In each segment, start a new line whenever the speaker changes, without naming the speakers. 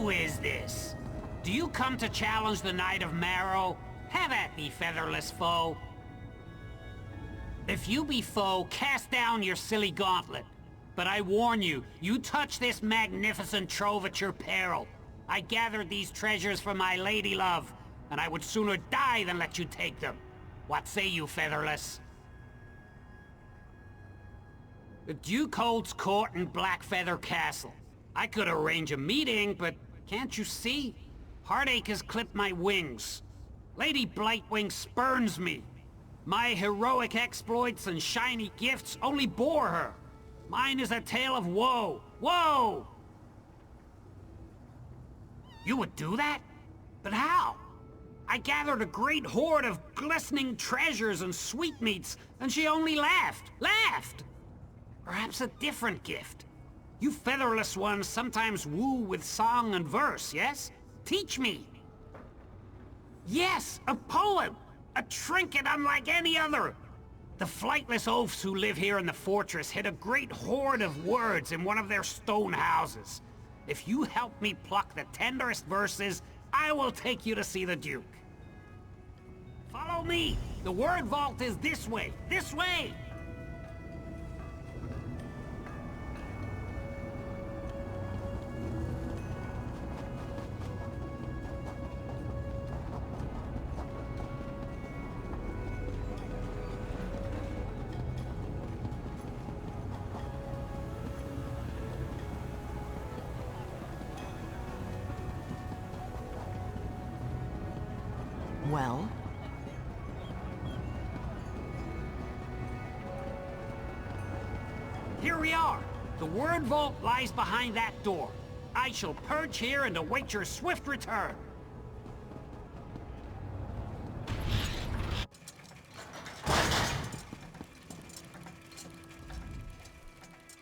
Who is this? Do you come to challenge the Knight of Marrow? Have at me, featherless foe. If you be foe, cast down your silly gauntlet. But I warn you, you touch this magnificent trove at your peril. I gathered these treasures for my lady love, and I would sooner die than let you take them. What say you, featherless? The Duke holds court in Blackfeather Castle. I could arrange a meeting, but can't you see? Heartache has clipped my wings. Lady Blightwing spurns me. My heroic exploits and shiny gifts only bore her. Mine is a tale of woe. Woe! You would do that? But how? I gathered a great hoard of glistening treasures and sweetmeats, and she only laughed. Laughed! Perhaps a different gift. You featherless ones sometimes woo with song and verse, yes? Teach me! Yes, a poem! A trinket unlike any other! The flightless oafs who live here in the fortress hid a great hoard of words in one of their stone houses. If you help me pluck the tenderest verses, I will take you to see the Duke. Follow me! The word vault is this way! This way!
Well?
Here we are! The word vault lies behind that door. I shall perch here and await your swift return.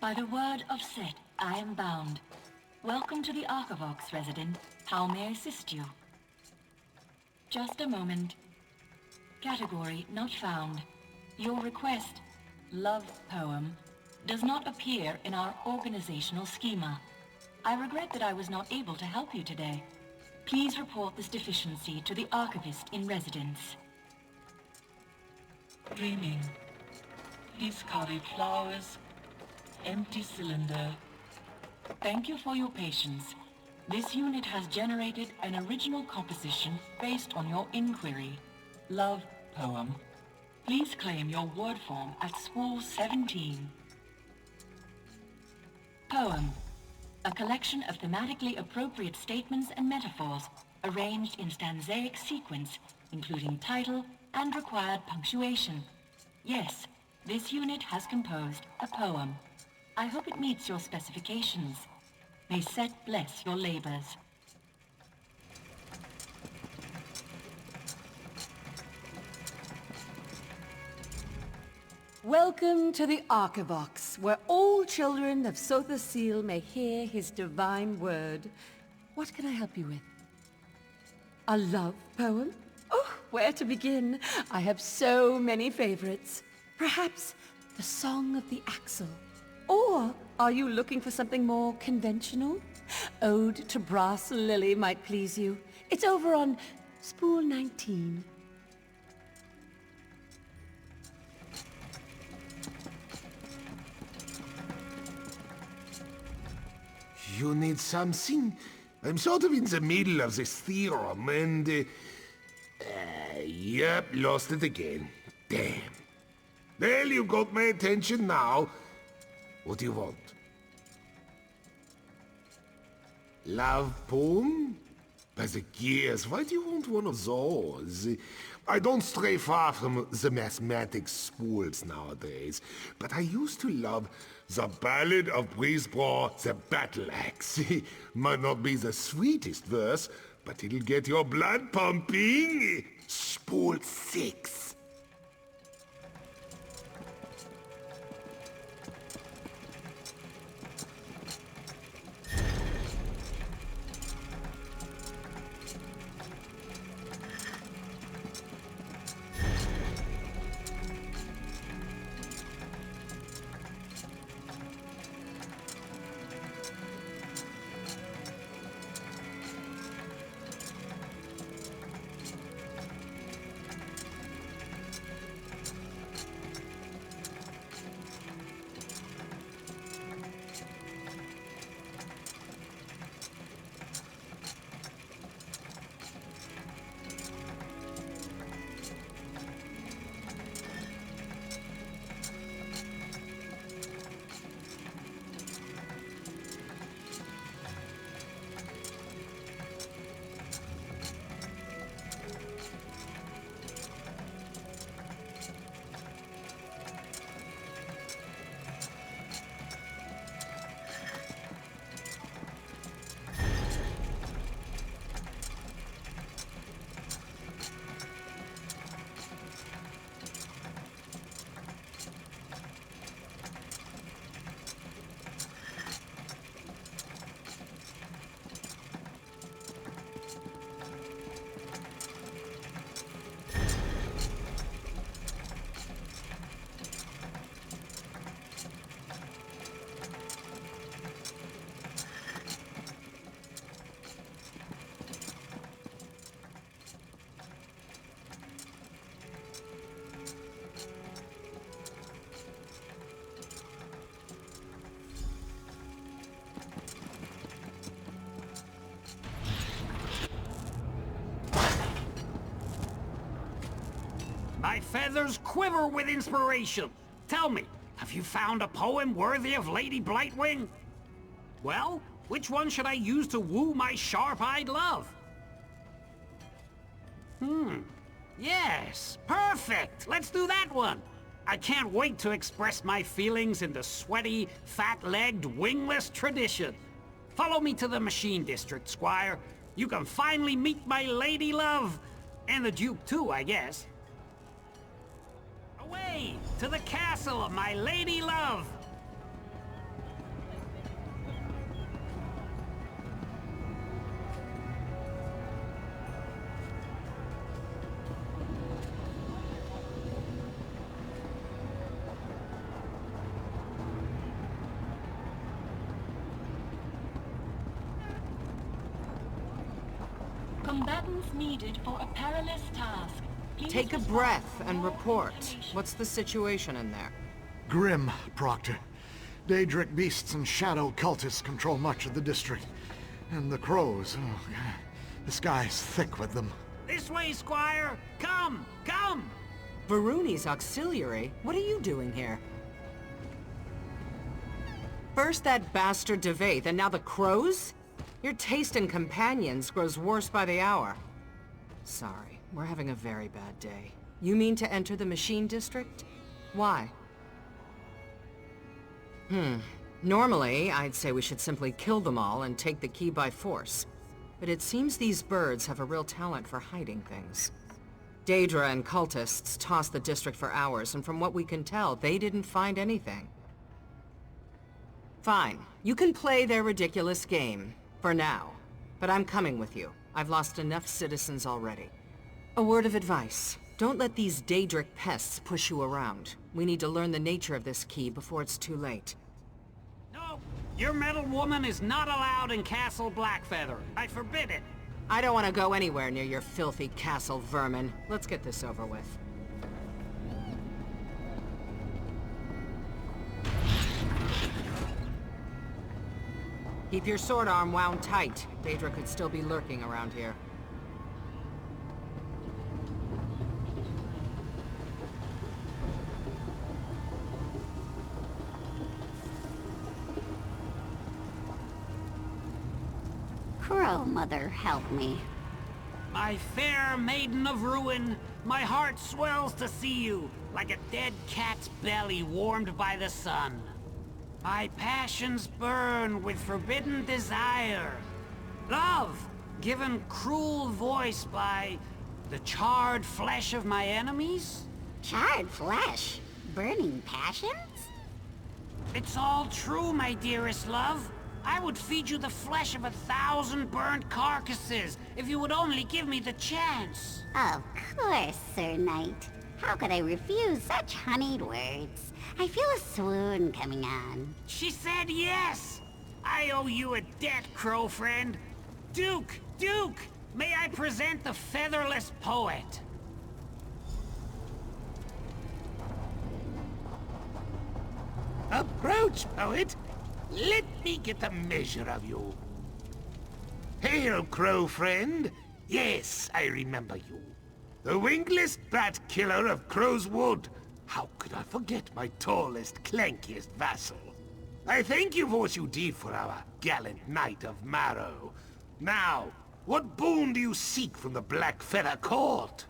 By the word of Set, I am bound. Welcome to the Archivox, resident. How may I assist you? Just a moment. Category not found. Your request, love poem, does not appear in our organizational schema. I regret that I was not able to help you today. Please report this deficiency to the archivist in residence.
Dreaming. Discarded flowers. Empty cylinder.
Thank you for your patience. This unit has generated an original composition based on your inquiry. Love poem. Please claim your word form at spool 17. Poem. A collection of thematically appropriate statements and metaphors arranged in stanzaic sequence, including title and required punctuation. Yes, this unit has composed a poem. I hope it meets your specifications. May Set bless your labors.
Welcome to the Archivox, where all children of Sotha Seal may hear his divine word. What can I help you with? A love poem? Oh, where to begin? I have so many favorites. Perhaps the Song of the Axle. Or are you looking for something more conventional? Ode to Brass Lily might please you. It's over on spool 19.
You need something? I'm sort of in the middle of this theorem and... yep, lost it again. Damn. Well, you got my attention now. What do you want? Love poem? By the gears, why do you want one of those? I don't stray far from the mathematics spools nowadays, but I used to love the Ballad of Briseborough, the Battle Axe. Might not be the sweetest verse, but it'll get your blood pumping. Spool 6.
feathers quiver with inspiration. Tell me, have you found a poem worthy of Lady Blightwing? Well, which one should I use to woo my sharp-eyed love? Yes, perfect! Let's do that one! I can't wait to express my feelings in the sweaty, fat-legged, wingless tradition. Follow me to the Machine District, Squire. You can finally meet my lady love. And the Duke too, I guess. Away to the castle of my lady love!
Combatants needed for a perilous task. Please
Take a
respond
breath
for
and
more
report.
information.
What's the situation in there?
Grim, Proctor. Daedric beasts and shadow cultists control much of the district. And the crows, oh, God. The sky's thick with them.
This way, Squire! Come! Come!
Varuni's auxiliary? What are you doing here? First that bastard Devaith, and now the crows? Your taste in companions grows worse by the hour. Sorry, we're having a very bad day. You mean to enter the Machine District? Why? Normally, I'd say we should simply kill them all and take the key by force. But it seems these birds have a real talent for hiding things. Daedra and cultists tossed the district for hours, and from what we can tell, they didn't find anything. Fine. You can play their ridiculous game. For now. But I'm coming with you. I've lost enough citizens already. A word of advice. Don't let these Daedric pests push you around. We need to learn the nature of this key before it's too late.
No! Your metal woman is not allowed in Castle Blackfeather. I forbid it.
I don't want to go anywhere near your filthy castle vermin. Let's get this over with. Keep your sword arm wound tight. Daedra could still be lurking around here.
Crow Mother, help me.
My fair maiden of ruin, my heart swells to see you, like a dead cat's belly warmed by the sun. My passions burn with forbidden desire. Love, given cruel voice by the charred flesh of my enemies?
Charred flesh? Burning passions?
It's all true, my dearest love. I would feed you the flesh of 1,000 burned carcasses if you would only give me the chance.
Of course, Sir Knight. How could I refuse such honeyed words? I feel a swoon coming on.
She said yes! I owe you a debt, crow friend. Duke! Duke! May I present the featherless poet?
Approach, poet. Let me get a measure of you. Hail, crow friend. Yes, I remember you. The wingless bat killer of Crow's Wood. How could I forget my tallest, clankiest vassal? I thank you for what you did for our gallant knight of Marrow. Now, what boon do you seek from the Black Feather Court?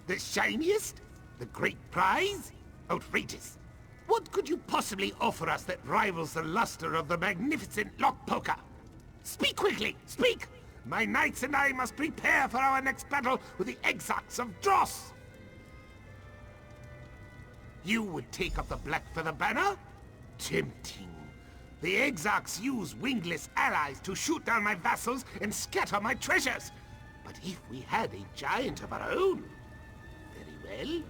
The shiniest? The great prize? Outrageous. What could you possibly offer us that rivals the luster of the magnificent Lockpoker? Speak quickly! Speak! My knights and I must prepare for our next battle with the Exarchs of Dross! You would take up the Black Feather banner? Tempting. The Exarchs use wingless allies to shoot down my vassals and scatter my treasures. But if we had a giant of our own... Very well.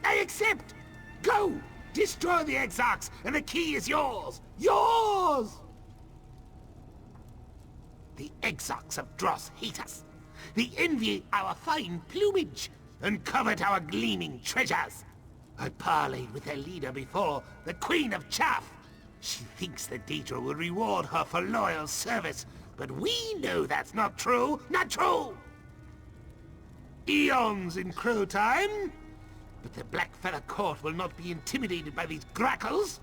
I accept! Go! Destroy the Exarchs, and the key is yours! Yours! The Exarchs of Dross hate us. They envy our fine plumage, and covet our gleaming treasures. I parleyed with their leader before, the Queen of Chaff. She thinks that Daedra will reward her for loyal service, but we know that's not true! Not true! eons in crow time. But the Black Feather Court will not be intimidated by these grackles.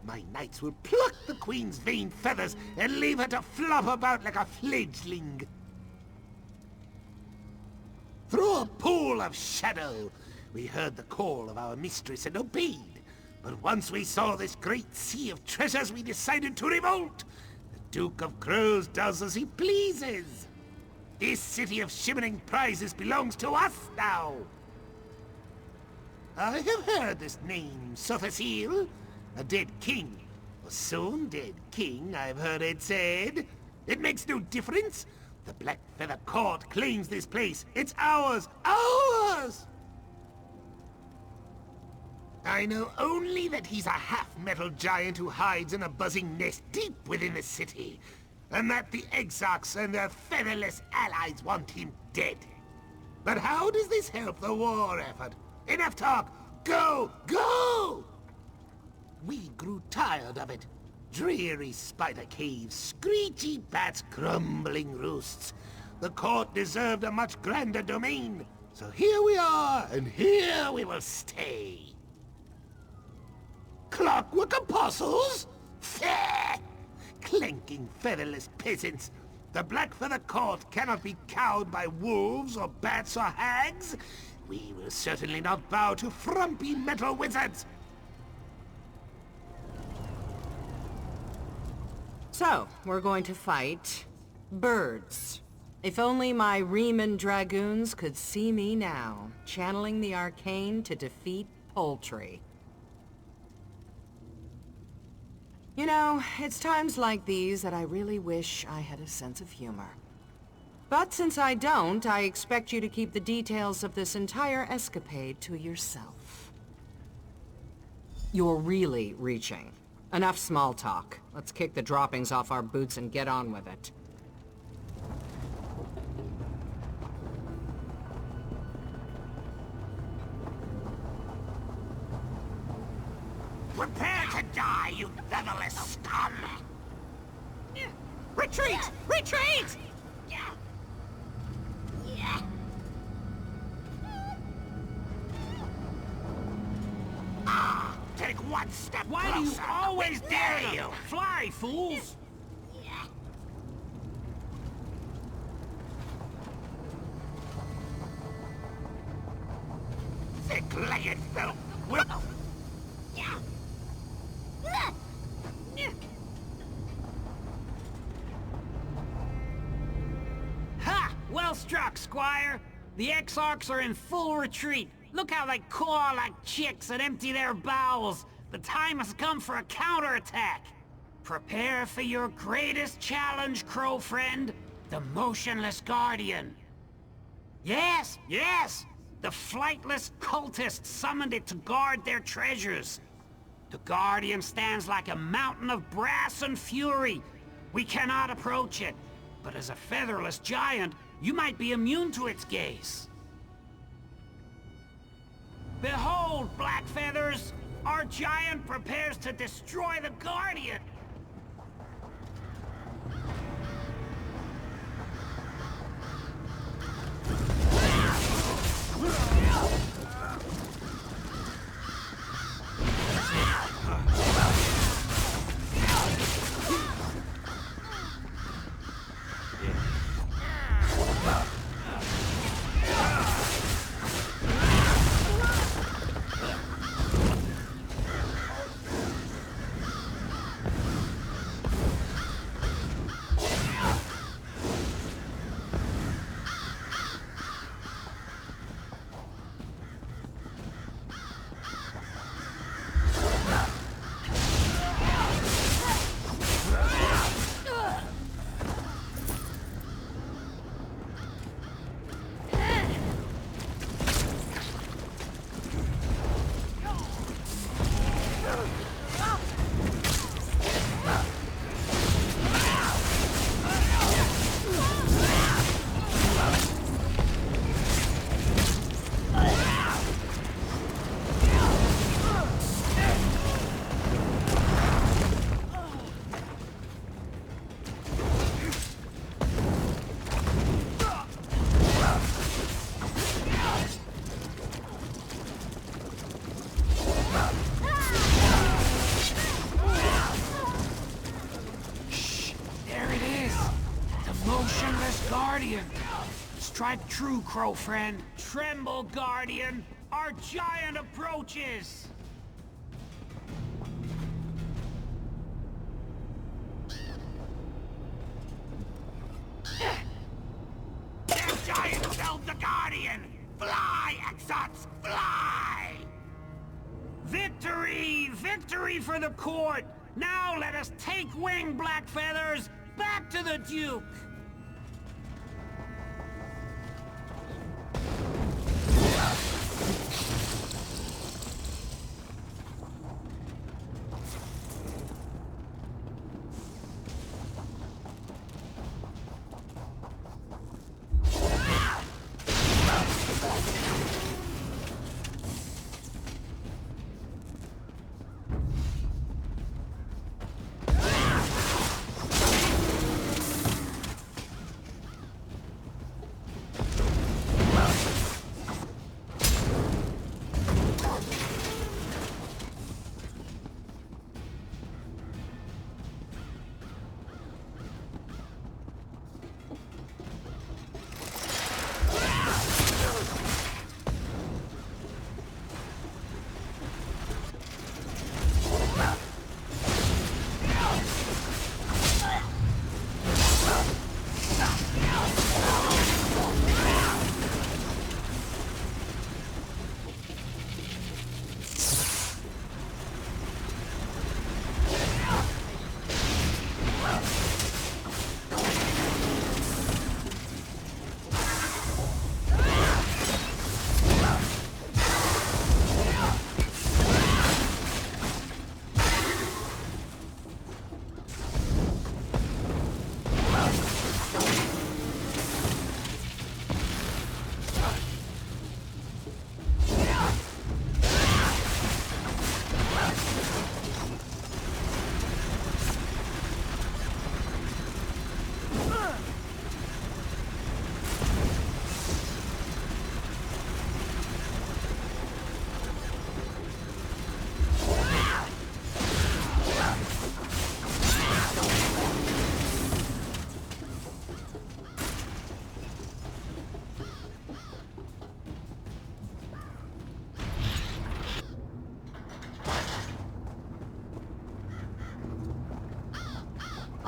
My knights will pluck the Queen's vain feathers and leave her to flop about like a fledgling. Through a pool of shadow, we heard the call of our mistress and obeyed. But once we saw this great sea of treasures, we decided to revolt. The Duke of Crows does as he pleases. This city of shimmering prizes belongs to us now. I have heard this name, Sothasil. A dead king. A soon dead king, I've heard it said. It makes no difference. The Black Feather Court claims this place. It's ours! Ours! I know only that he's a half-metal giant who hides in a buzzing nest deep within the city, and that the Exarchs and their featherless allies want him dead. But how does this help the war effort? Enough talk! Go! Go! We grew tired of it. Dreary spider caves, screechy bats, crumbling roosts. The court deserved a much grander domain. So here we are, and here we will stay. Clockwork apostles? Fair! Clanking featherless peasants. The Black Feather Court cannot be cowed by wolves or bats or hags. We will certainly not bow to frumpy metal wizards.
So, we're going to fight birds. If only my Riemann Dragoons could see me now, channeling the arcane to defeat poultry. You know, it's times like these that I really wish I had a sense of humor. But since I don't, I expect you to keep the details of this entire escapade to yourself. You're really reaching. Enough small talk. Let's kick the droppings off our boots and get on with it.
Prepare to die, you featherless scum! Retreat! Retreat! Take one step closer. Why do you always dare you? Fly, fools! Thick-legged filth! Ha! Well struck, Squire! The Exarchs are in full retreat. Look how they claw like chicks and empty their bowels. The time has come for a counterattack. Prepare for your greatest challenge, Crow friend. The Motionless Guardian. Yes, yes! The flightless cultists summoned it to guard their treasures. The Guardian stands like a mountain of brass and fury. We cannot approach it. But as a featherless giant, you might be immune to its gaze. Behold, Black Feathers! Our giant prepares to destroy the Guardian! Guardian! Strike true, Crow friend. Tremble, Guardian. Our giant approaches! Their giant self, the Guardian! Fly, Exots, fly! Victory! Victory for the court! Now let us take wing, Blackfeathers! Back to the Duke!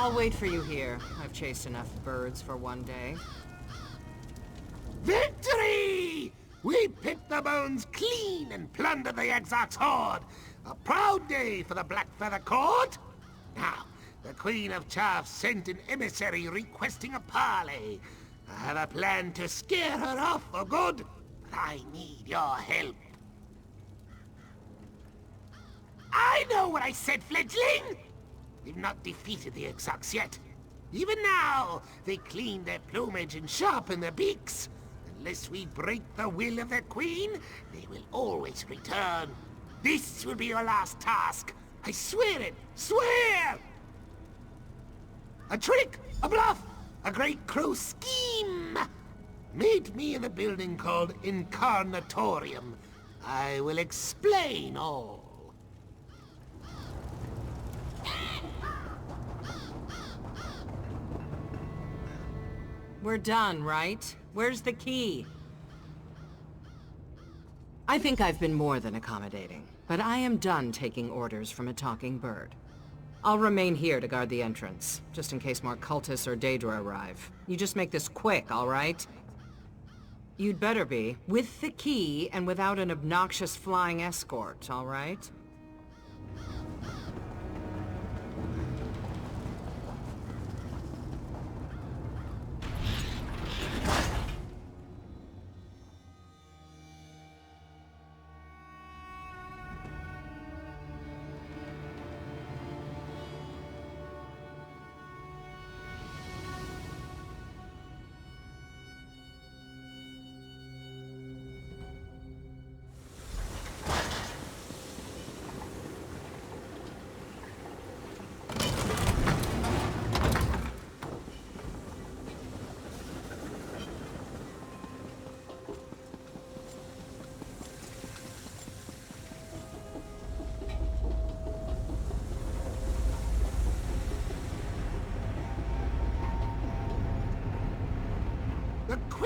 I'll wait for you here. I've chased enough birds for one day.
Victory! We picked the bones clean and plundered the Exarch's hoard. A proud day for the Blackfeather Court. Now, the Queen of Chaff sent an emissary requesting a parley. I have a plan to scare her off for good, but I need your help. I know what I said, fledgling! We've not defeated the Exarchs yet. Even now, they clean their plumage and sharpen their beaks. Unless we break the will of their queen, they will always return. This will be your last task. I swear it! Swear! A trick! A bluff! A great crow scheme! Meet me in the building called Incarnatorium. I will explain all.
We're done, right? Where's the key? I think I've been more than accommodating, but I am done taking orders from a talking bird. I'll remain here to guard the entrance, just in case more cultists or Daedra arrive. You just make this quick, all right? You'd better be, with the key and without an obnoxious flying escort, all right?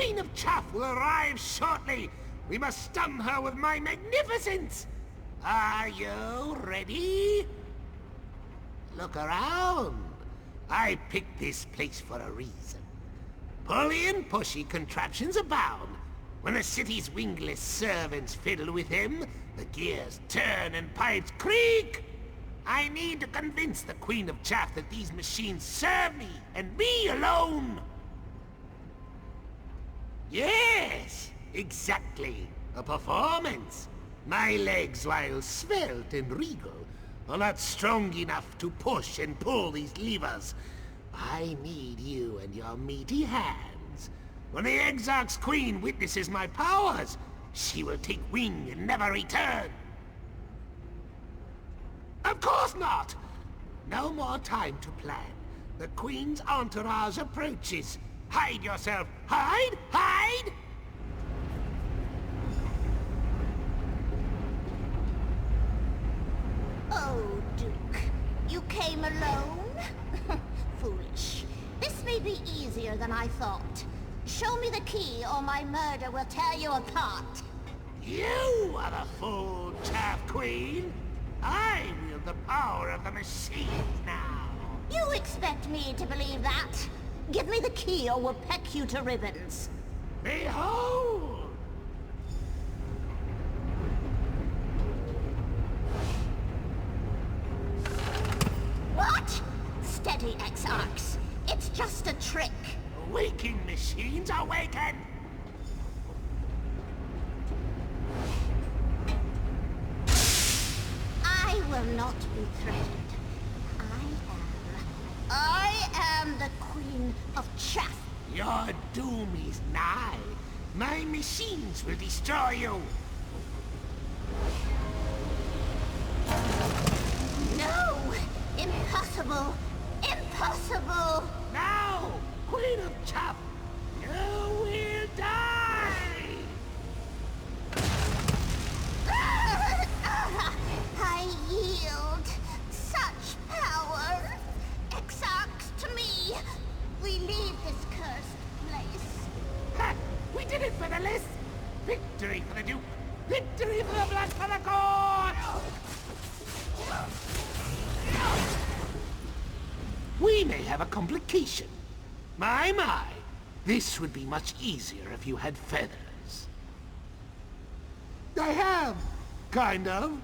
Queen of Chaff will arrive shortly. We must stun her with my magnificence. Are you ready? Look around. I picked this place for a reason. Pulley and pushy contraptions abound. When the city's wingless servants fiddle with him, the gears turn and pipes creak. I need to convince the Queen of Chaff that these machines serve me, and me alone. Yes, exactly. A performance. My legs, while svelte and regal, are not strong enough to push and pull these levers. I need you and your meaty hands. When the Exarch's Queen witnesses my powers, she will take wing and never return. Of course not! No more time to plan. The Queen's entourage approaches. Hide yourself! Hide! Hide!
Oh, Duke. You came alone? Foolish. This may be easier than I thought. Show me the key or my murder will tear you apart.
You are the full Chaff Queen. I wield the power of the machines now.
You expect me to believe that? Give me the key or we'll peck you to ribbons.
Behold!
What? Steady, Exarchs. It's just a trick.
Waking machines awaken!
I will not be threatened. I am the Queen of Chaff.
Your doom is nigh. My machines will destroy you.
No! Impossible! Impossible!
Now, Queen of Chaff, you will die!
I yield. Such power. Exarchs to me. We leave this cursed place.
Ha! We did it, Featherless! Victory for the Duke! Victory for the Blood for the Court! We may have a complication. My. This would be much easier if you had feathers. I have. Kind of.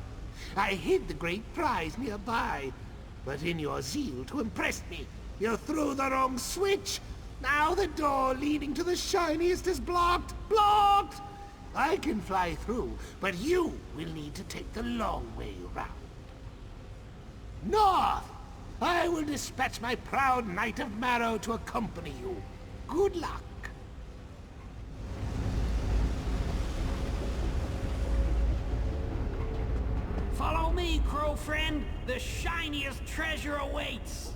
I hid the great prize nearby. But in your zeal to impress me, you threw the wrong switch. Now the door leading to the shiniest is blocked. Blocked! I can fly through, but you will need to take the long way round. North! I will dispatch my proud Knight of Marrow to accompany you. Good luck.
Follow me, crow friend. The shiniest treasure awaits.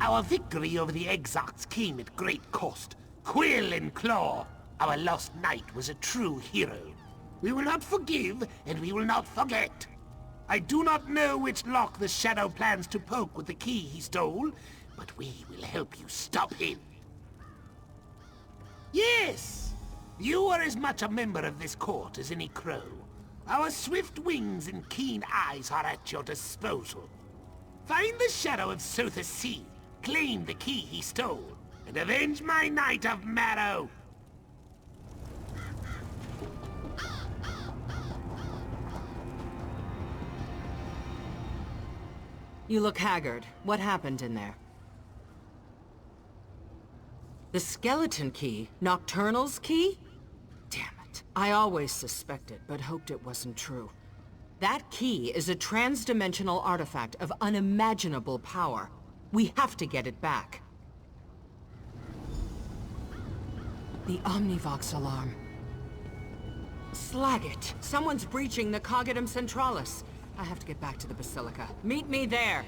Our victory over the Exarchs came at great cost. Quill and Claw, our lost knight, was a true hero. We will not forgive, and we will not forget. I do not know which lock the Shadow plans to poke with the key he stole, but we will help you stop him. Yes! You are as much a member of this court as any crow. Our swift wings and keen eyes are at your disposal. Find the Shadow of Sotha Seal, claim the key he stole, and avenge my Knight of Marrow!
You look haggard. What happened in there? The skeleton key? Nocturnal's key? Damn it. I always suspected, but hoped it wasn't true. That key is a trans-dimensional artifact of unimaginable power. We have to get it back. The Omnivox alarm. Slag it! Someone's breaching the Cognitum Centralis. I have to get back to the Basilica. Meet me there!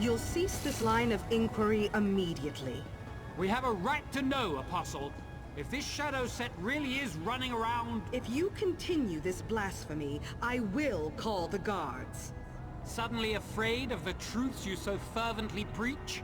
You'll cease this line of inquiry immediately.
We have a right to know, Apostle. If this shadow set really is running around...
If you continue this blasphemy, I will call the guards.
Suddenly afraid of the truths you so fervently preach?